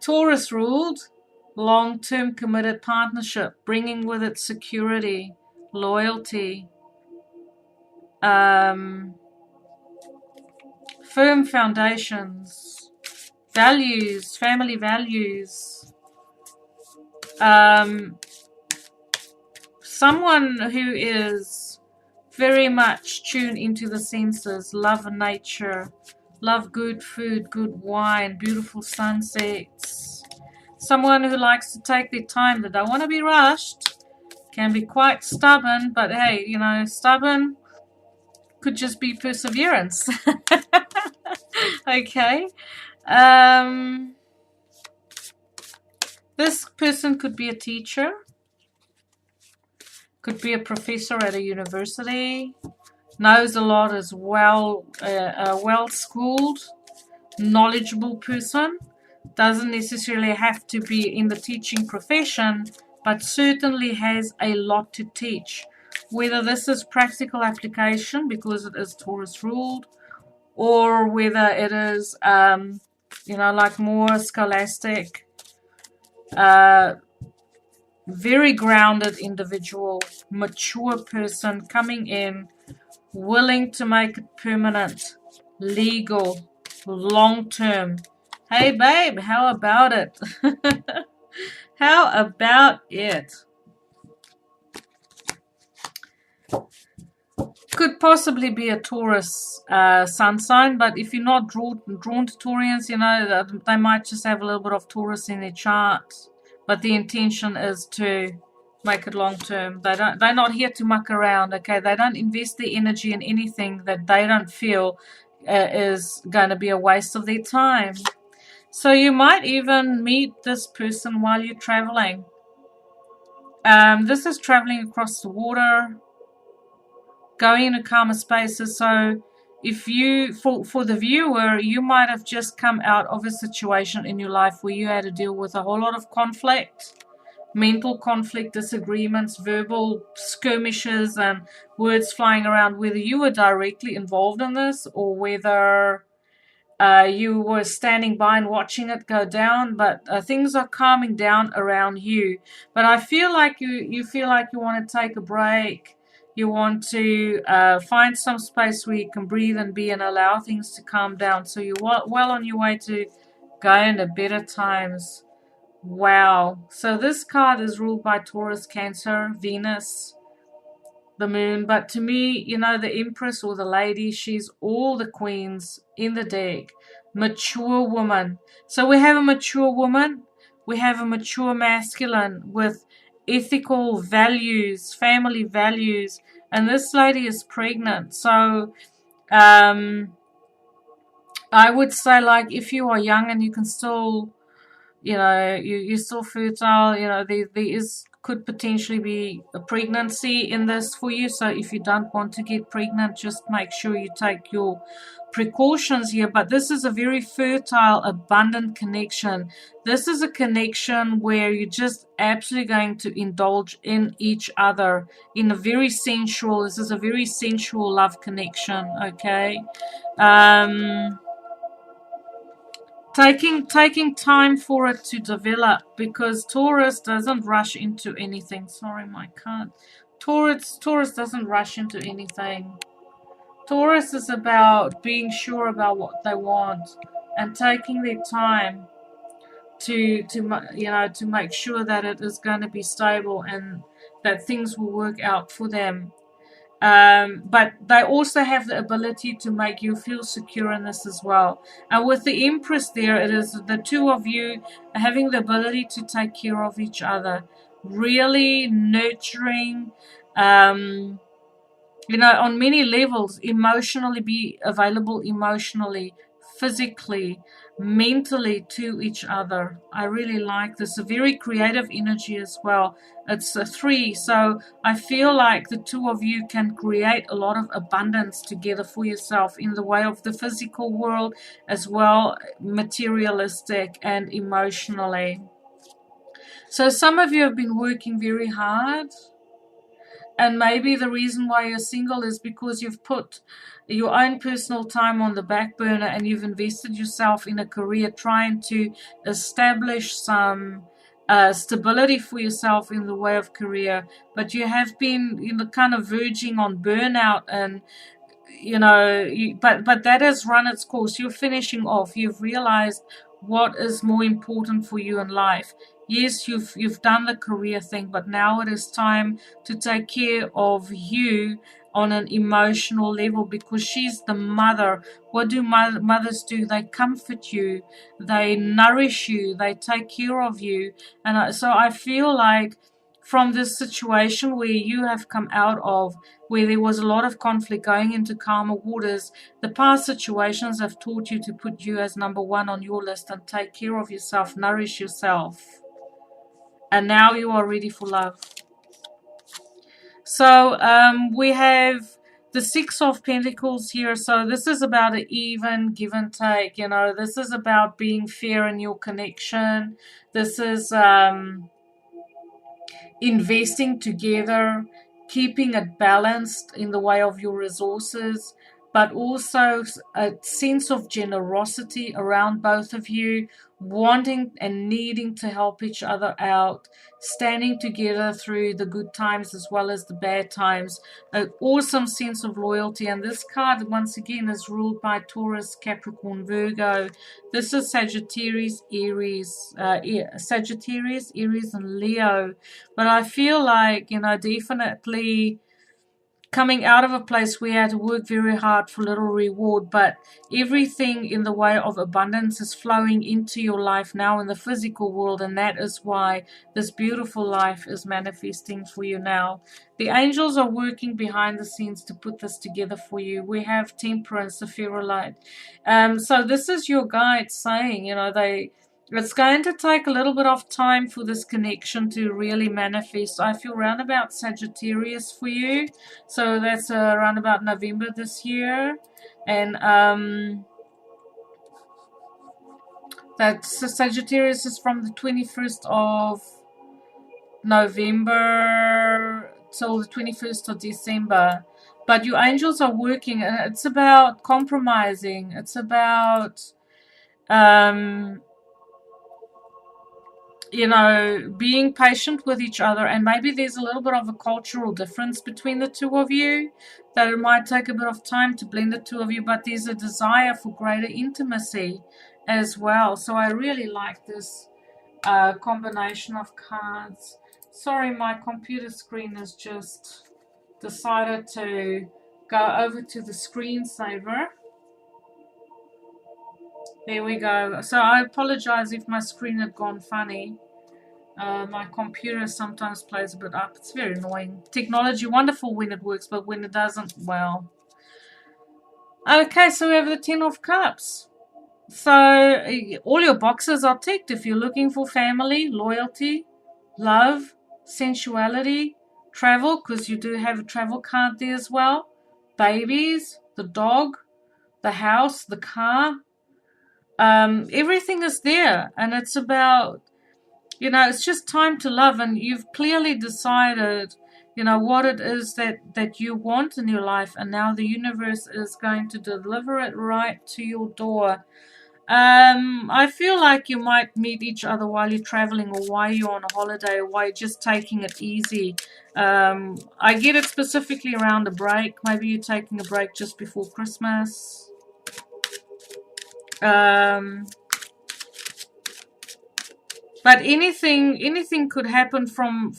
Taurus ruled, long-term committed partnership, bringing with it security, loyalty, firm foundations, values, family values. Someone who is very much tuned into the senses, love nature, love good food, good wine, beautiful sunsets. Someone who likes to take their time, that don't want to be rushed, can be quite stubborn, but hey, you know, stubborn could just be perseverance. Okay. This person could be a teacher, could be a professor at a university, knows a lot as well, a well-schooled, knowledgeable person. Doesn't necessarily have to be in the teaching profession, but certainly has a lot to teach. Whether this is practical application, because it is Taurus ruled, or whether it is, you know, like more scholastic, very grounded individual, mature person coming in, willing to make it permanent, legal, long-term. Hey babe, how about it? How about it? Could possibly be a Taurus sun sign, but if you're not drawn to Taurians, you know, they might just have a little bit of Taurus in their chart. But the intention is to make it long term. They're not here to muck around, okay? They don't invest their energy in anything that they don't feel is going to be a waste of their time. So you might even meet this person while you're traveling. This is traveling across the water, going into calmer spaces. So if you, for the viewer, you might have just come out of a situation in your life where you had to deal with a whole lot of conflict, mental conflict, disagreements, verbal skirmishes, and words flying around, whether you were directly involved in this or whether you were standing by and watching it go down, but things are calming down around you. But I feel like you feel like you want to take a break. You want to find some space where you can breathe and be and allow things to calm down. So you're well on your way to go into better times. Wow. So this card is ruled by Taurus, Cancer, Venus, the moon. But to me, you know, the Empress or the lady, she's all the queens in the deck. Mature woman. So we have a mature woman. We have a mature masculine with ethical values, family values. And this lady is pregnant. So I would say, like, if you are young and you can still, you know, you're still fertile, you know, there could potentially be a pregnancy in this for you. So if you don't want to get pregnant, just make sure you take your precautions here. But this is a very fertile, abundant connection. This is a connection where you're just absolutely going to indulge in each other in a very sensual, this is a very sensual love connection, okay? Taking time for it to develop, because Taurus doesn't rush into anything. Sorry, my card. Taurus doesn't rush into anything. Taurus is about being sure about what they want and taking their time to you know, to make sure that it is going to be stable and that things will work out for them. But they also have the ability to make you feel secure in this as well. And with the Empress there, it is the two of you having the ability to take care of each other, really nurturing, you know, on many levels, emotionally, be available emotionally, physically, mentally to each other. I really like this. A very creative energy as well. It's a 3, so I feel like the two of you can create a lot of abundance together for yourself in the way of the physical world as well, materialistic and emotionally. So some of you have been working very hard, and maybe the reason why you're single is because you've put your own personal time on the back burner and you've invested yourself in a career trying to establish some stability for yourself in the way of career. But you have been, you know, kind of verging on burnout, and you know, but that has run its course. You're finishing off. You've realized what is more important for you in life. Yes, you've done the career thing, but now it is time to take care of you on an emotional level, because she's the mother. What do mothers do? They comfort you, they nourish you, they take care of you. And so I feel like from this situation where you have come out of, where there was a lot of conflict, going into calmer waters, the past situations have taught you to put you as number one on your list and take care of yourself, nourish yourself. And now you are ready for love. So we have the 6 of Pentacles here. So this is about an even give and take. You know, this is about being fair in your connection. This is investing together, keeping it balanced in the way of your resources, but also a sense of generosity around both of you, wanting and needing to help each other out, standing together through the good times as well as the bad times. An awesome sense of loyalty. And this card, once again, is ruled by Taurus, Capricorn, Virgo. This is Sagittarius, Aries, and Leo. But I feel like, you know, definitely coming out of a place where you had to work very hard for little reward, but everything in the way of abundance is flowing into your life now in the physical world, and that is why this beautiful life is manifesting for you now. The angels are working behind the scenes to put this together for you. We have Temperance, the Ferrolite. So this is your guide saying, you know, it's going to take a little bit of time for this connection to really manifest. I feel around about Sagittarius for you. So that's around about November this year. And that's Sagittarius is from the 21st of November till the 21st of December. But your angels are working, and it's about compromising. It's about you know, being patient with each other, and maybe there's a little bit of a cultural difference between the two of you, that it might take a bit of time to blend the two of you, but there's a desire for greater intimacy as well. So I really like this combination of cards. Sorry, my computer screen has just decided to go over to the screensaver. There we go. So I apologize if my screen had gone funny. My computer sometimes plays a bit up. It's very annoying. Technology, wonderful when it works, but when it doesn't, well. Okay, so we have the 10 of Cups. So all your boxes are ticked if you're looking for family, loyalty, love, sensuality, travel, because you do have a travel card there as well, babies, the dog, the house, the car. Everything is there, and it's about, you know, it's just time to love, and you've clearly decided, you know, what it is that you want in your life, and now the universe is going to deliver it right to your door. I feel like you might meet each other while you're traveling, or while you're on a holiday, or while you're just taking it easy. I get it specifically around a break. Maybe you're taking a break just before Christmas. But anything could happen from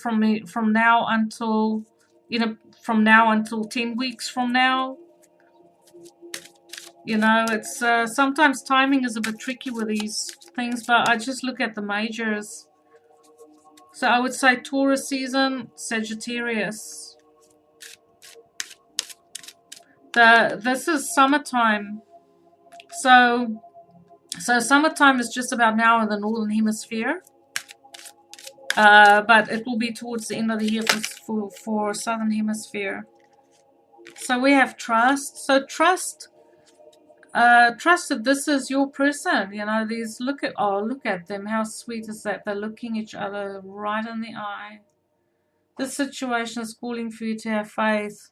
now until, you know, from now until 10 weeks from now. You know, it's sometimes timing is a bit tricky with these things, but I just look at the majors. So I would say Taurus season, Sagittarius. This is summertime. So summertime is just about now in the northern hemisphere. But it will be towards the end of the year for southern hemisphere. So we have trust. So trust that this is your person. You know, these look at them. How sweet is that? They're looking each other right in the eye. This situation is calling for you to have faith.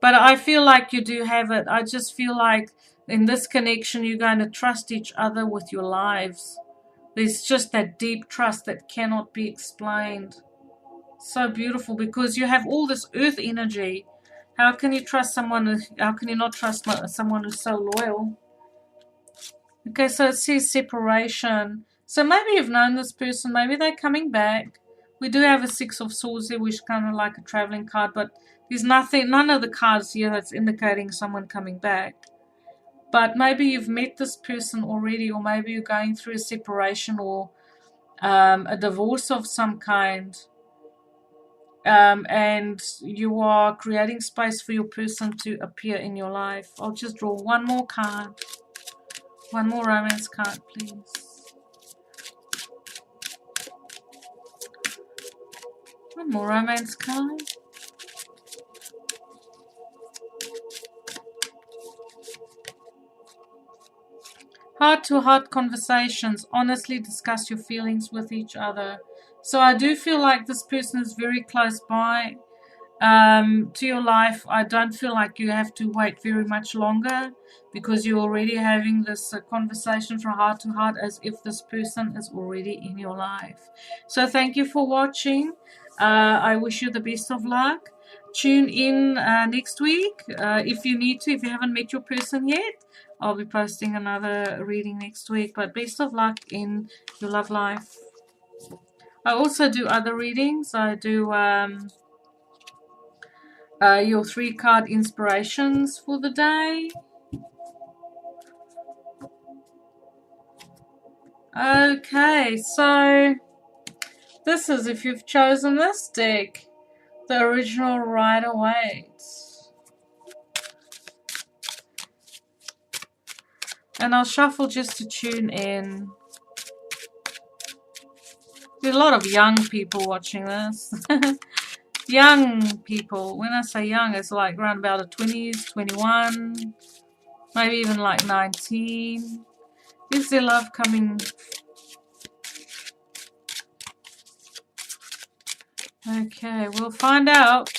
But I feel like you do have it. I just feel like in this connection you're going to trust each other with your lives. There's just that deep trust that cannot be explained. So beautiful, because you have all this earth energy. How can you trust someone? How can you not trust someone who's so loyal? Okay, so it says separation. So maybe you've known this person. Maybe they're coming back. We do have a 6 of Swords there, which is kind of like a traveling card. But there's none of the cards here that's indicating someone coming back. But maybe you've met this person already, or maybe you're going through a separation or a divorce of some kind. And you are creating space for your person to appear in your life. I'll just draw one more card. One more romance card, please. One more romance card. Heart-to-heart conversations. Honestly discuss your feelings with each other. So I do feel like this person is very close by to your life. I don't feel like you have to wait very much longer, because you're already having this conversation from heart to heart, as if this person is already in your life. So thank you for watching. I wish you the best of luck. Tune in next week if you need to. If you haven't met your person yet, I'll be posting another reading next week. But best of luck in your love life. I also do other readings. I do your 3-card inspirations for the day. Okay, so this is, if you've chosen this deck, the original Rider-Waite. And I'll shuffle just to tune in. There's a lot of young people watching this. Young people. When I say young, it's like around about the 20s, 21, maybe even like 19. Is there love coming? Okay, we'll find out.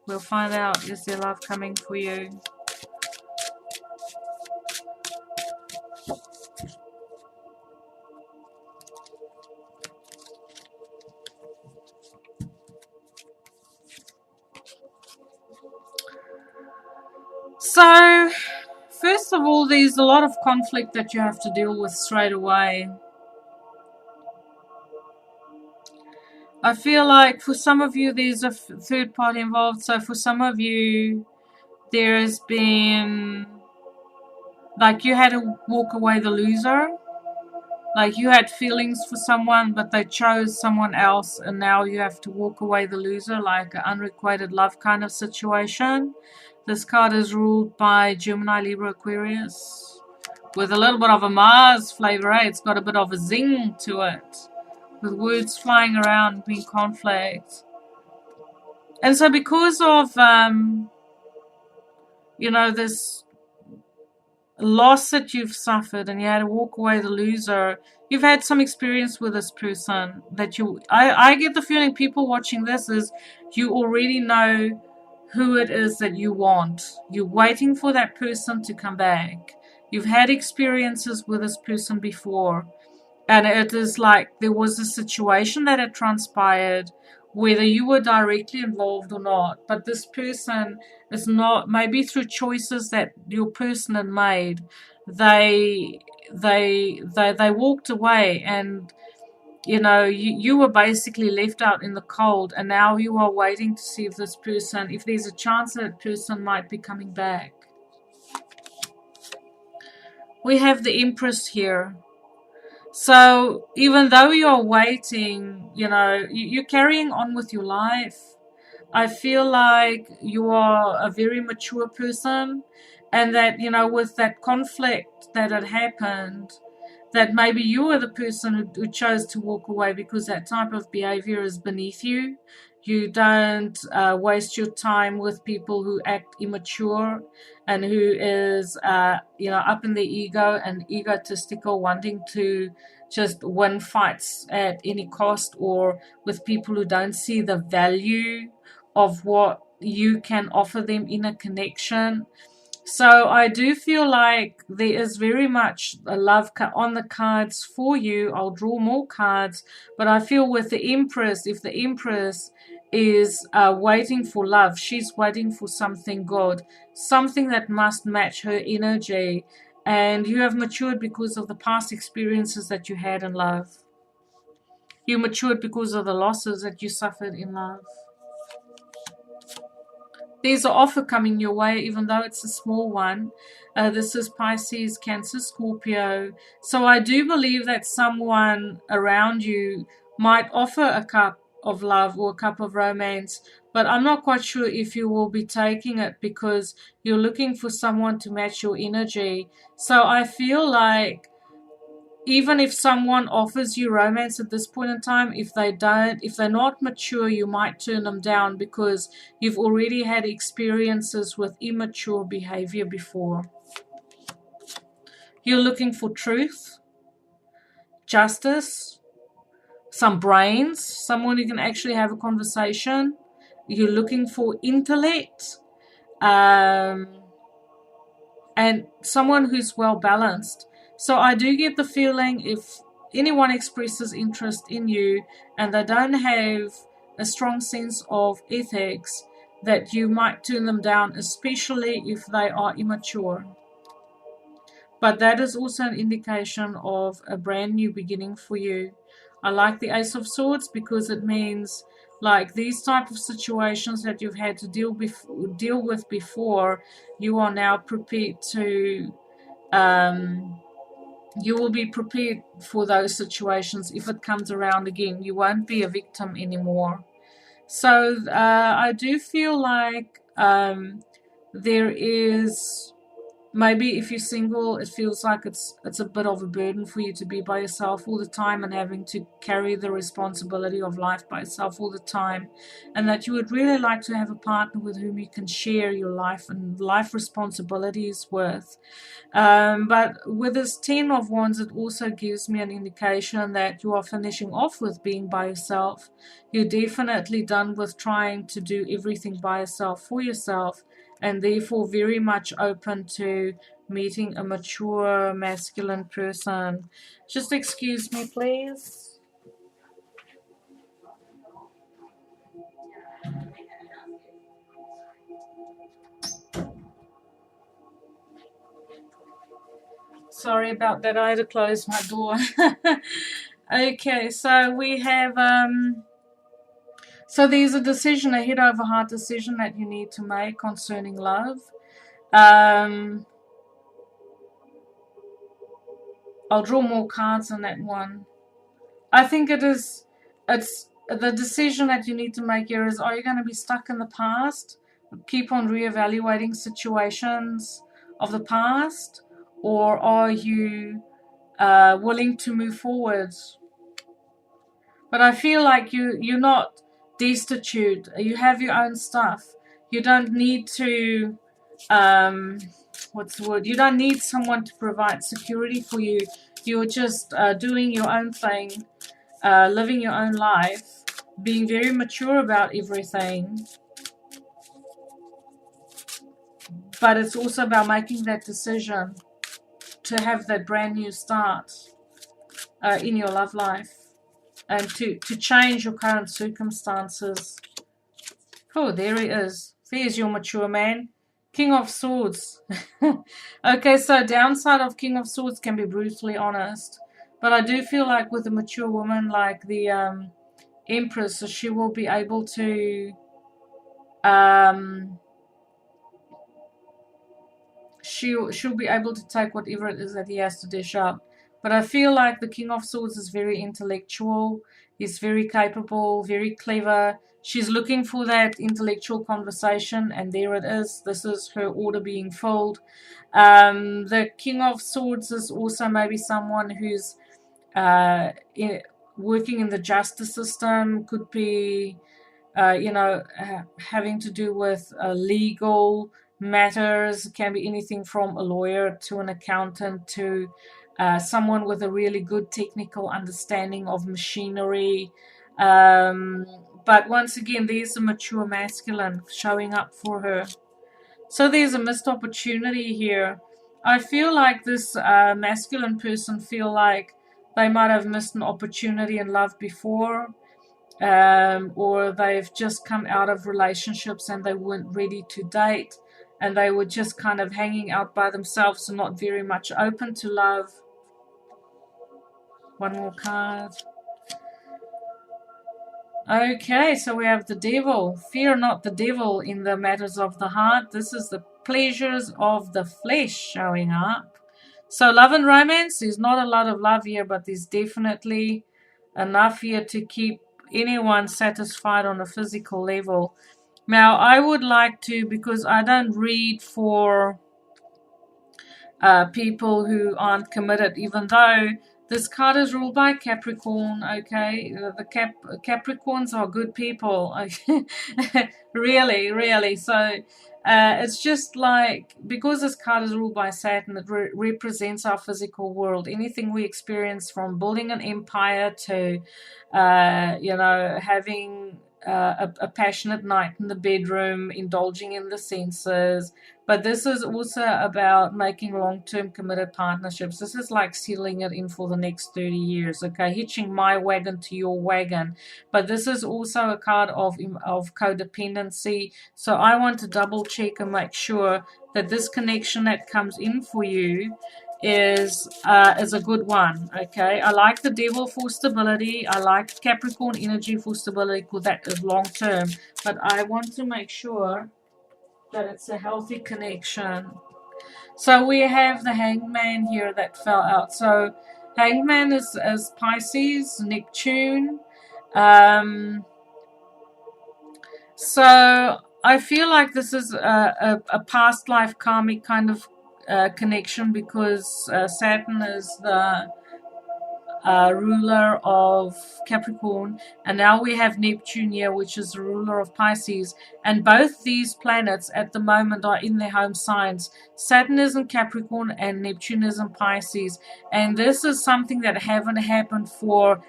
We'll find out. Is there love coming for you? So, first of all, there's a lot of conflict that you have to deal with straight away. I feel like for some of you, there's a third party involved. So for some of you, there has been, like, you had to walk away the loser. Like, you had feelings for someone, but they chose someone else, and now you have to walk away the loser, like an unrequited love kind of situation. This card is ruled by Gemini, Libra, Aquarius, with a little bit of a Mars flavor. It's got a bit of a zing to it, with words flying around, being conflict. And so because of, you know, this loss that you've suffered and you had to walk away the loser, you've had some experience with this person that I get the feeling people watching this is you already know who it is that you want. You're waiting for that person to come back. You've had experiences with this person before, and it is like there was a situation that had transpired, whether you were directly involved or not, but this person is not, maybe through choices that your person had made, they walked away, and you know, you were basically left out in the cold, and now you are waiting to see if this person, if there's a chance that person might be coming back. We have the Empress here. So even though you're waiting, you know, you're carrying on with your life. I feel like you are a very mature person, and that, you know, with that conflict that had happened, that maybe you were the person who chose to walk away because that type of behavior is beneath you. You don't waste your time with people who act immature and who is, you know, up in their ego and egotistical, wanting to just win fights at any cost, or with people who don't see the value of what you can offer them in a connection. So I do feel like there is very much a love on the cards for you. I'll draw more cards, but I feel with the Empress, if the Empress is waiting for love, she's waiting for something good, something that must match her energy, and you have matured because of the past experiences that you had in love. You matured because of the losses that you suffered in love. There's an offer coming your way, even though it's a small one. This is Pisces, Cancer, Scorpio. So I do believe that someone around you might offer a cup of love or a cup of romance, but I'm not quite sure if you will be taking it because you're looking for someone to match your energy. So I feel like even if someone offers you romance at this point in time, if they're not mature, you might turn them down because you've already had experiences with immature behavior before. You're looking for truth, justice, some brains, someone who can actually have a conversation. You're looking for intellect, and someone who's well balanced. So I do get the feeling if anyone expresses interest in you and they don't have a strong sense of ethics, that you might turn them down, especially if they are immature. But that is also an indication of a brand new beginning for you. I like the Ace of Swords because it means Like these type of situations that you've had to deal with before, you are now prepared to, you will be prepared for those situations if it comes around again. You won't be a victim anymore. So I do feel like there is, maybe if you're single, it feels like it's a bit of a burden for you to be by yourself all the time and having to carry the responsibility of life by yourself all the time, and that you would really like to have a partner with whom you can share your life and life responsibilities with. But with this 10 of Wands, it also gives me an indication that you are finishing off with being by yourself. You're definitely done with trying to do everything by yourself for yourself, and therefore very much open to meeting a mature masculine person. Just excuse me, please. Sorry about that, I had to close my door. Okay, so we have so there's a decision, a head over heart decision that you need to make concerning love. I'll draw more cards on that one. I think it's the decision that you need to make here is, are you going to be stuck in the past, keep on reevaluating situations of the past, or are you willing to move forward? But I feel like you're not destitute. You have your own stuff. You don't need to, what's the word? You don't need someone to provide security for you. You're just doing your own thing, living your own life, being very mature about everything. But it's also about making that decision to have that brand new start in your love life, and to change your current circumstances. Oh, there he is. There's your mature man. King of Swords. Okay, so downside of King of Swords can be brutally honest. But I do feel like with a mature woman like the Empress, she will be able to she'll be able to take whatever it is that he has to dish out. But I feel like the King of Swords is very intellectual. He's very capable, very clever. She's looking for that intellectual conversation, and there it is. This is her order being filled. The King of Swords is also maybe someone who's working in the justice system, could be, having to do with legal matters. It can be anything from a lawyer to an accountant to someone with a really good technical understanding of machinery. But once again, there's a mature masculine showing up for her. So there's a missed opportunity here. I feel like this masculine person feel like they might have missed an opportunity in love before, or they've just come out of relationships and they weren't ready to date, and they were just kind of hanging out by themselves and not very much open to love. One more card. Okay, so we have the devil. Fear not the devil in the matters of the heart. This is the pleasures of the flesh showing up. So love and romance, there's not a lot of love here, but there's definitely enough here to keep anyone satisfied on a physical level. Now, I would like to, because I don't read for people who aren't committed, even though this card is ruled by Capricorn, okay? The Capricorns are good people, really, really. So it's just like, because this card is ruled by Saturn, it represents our physical world. Anything we experience, from building an empire to, having a passionate night in the bedroom, indulging in the senses. But this is also about making long-term committed partnerships. This is like sealing it in for the next 30 years, okay? Hitching my wagon to your wagon. But this is also a card of codependency. So I want to double check and make sure that this connection that comes in for you is a good one. Okay, I like the Devil for stability. I like Capricorn energy for stability because that is long term. But I want to make sure that it's a healthy connection. So we have the Hangman here that fell out. So Hangman is Pisces, Neptune. So I feel like this is a past life karmic kind of connection because Saturn is the ruler of Capricorn, and now we have Neptune here, which is the ruler of Pisces, and both these planets at the moment are in their home signs. Saturn is in Capricorn and Neptune is in Pisces, and this is something that haven't happened for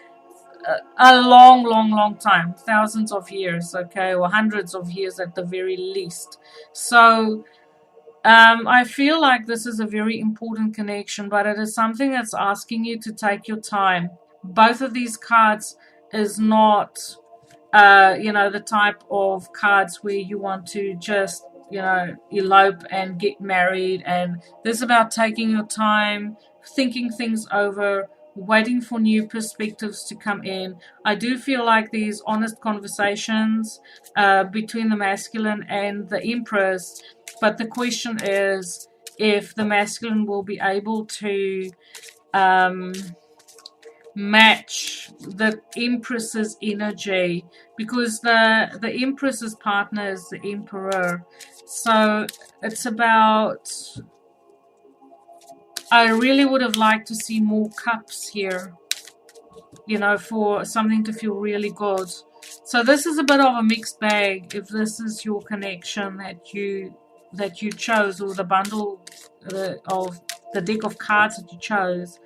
a long time, thousands of years, okay, or hundreds of years at the very least. So I feel like this is a very important connection, but it is something that's asking you to take your time. Both of these cards is not, the type of cards where you want to just, elope and get married. And this is about taking your time, thinking things over, waiting for new perspectives to come in. I do feel like these honest conversations between the masculine and the Empress, but the question is if the masculine will be able to match the Empress's energy, because the Empress's partner is the Emperor. So it's about, I really would have liked to see more cups here, for something to feel really good. So this is a bit of a mixed bag if this is your connection that you chose, or the bundle of the deck of cards that you chose.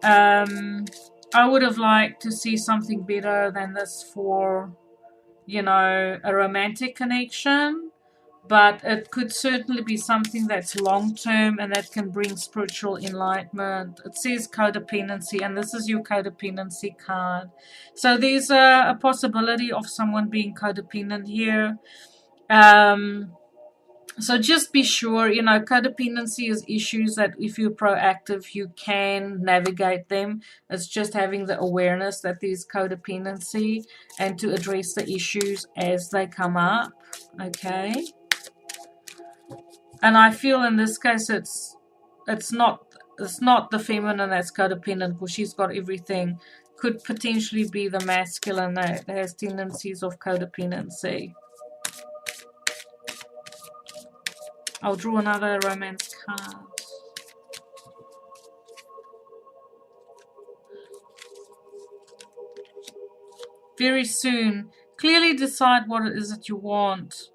I would have liked to see something better than this for, a romantic connection, but it could certainly be something that's long term and that can bring spiritual enlightenment. It says codependency, and this is your codependency card. So there's a possibility of someone being codependent here. So just be sure, codependency is issues that if you're proactive, you can navigate them. It's just having the awareness that there's codependency and to address the issues as they come up. Okay. And I feel in this case it's not the feminine that's codependent, because she's got everything. Could potentially be the masculine that has tendencies of codependency. I'll draw another romance card. Very soon, clearly decide what it is that you want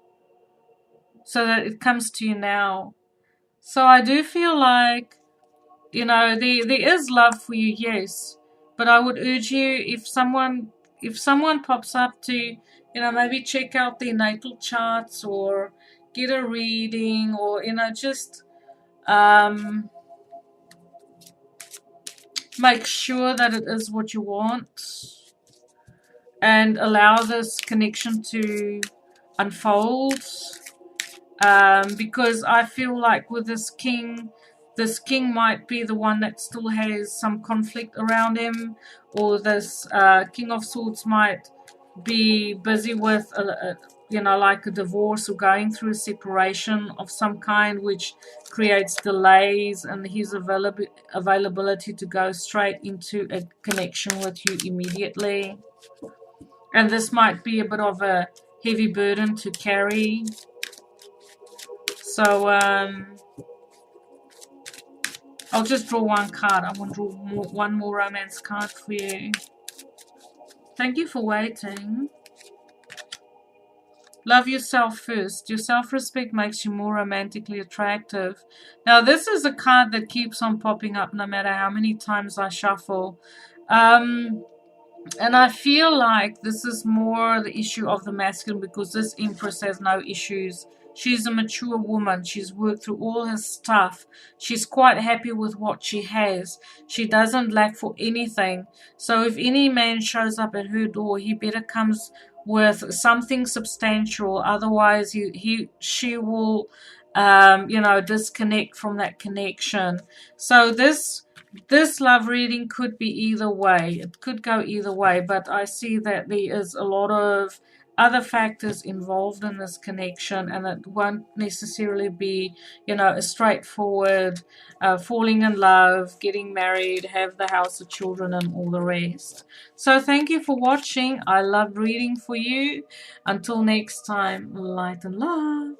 so that it comes to you now. So I do feel like, there is love for you, yes. But I would urge you, if someone pops up, to, maybe check out their natal charts or get a reading, or just make sure that it is what you want and allow this connection to unfold, because I feel like with this king might be the one that still has some conflict around him, or this King of Swords might be busy with like a divorce or going through a separation of some kind, which creates delays and his availability to go straight into a connection with you immediately. And this might be a bit of a heavy burden to carry. So I'll just draw one card. I want to draw one more romance card for you. Thank you for waiting. Love yourself first. Your self-respect makes you more romantically attractive. Now, this is a card that keeps on popping up no matter how many times I shuffle. And I feel like this is more the issue of the masculine, because this Empress has no issues. She's a mature woman. She's worked through all her stuff. She's quite happy with what she has. She doesn't lack for anything. So if any man shows up at her door, he better comes with something substantial. Otherwise, she will you know, disconnect from that connection. So this love reading could be either way. It could go either way, but I see that there is a lot of other factors involved in this connection, and it won't necessarily be, you know, a straightforward falling in love, getting married, have the house, the children, and all the rest. So thank you for watching. I love reading for you. Until next time, light and love.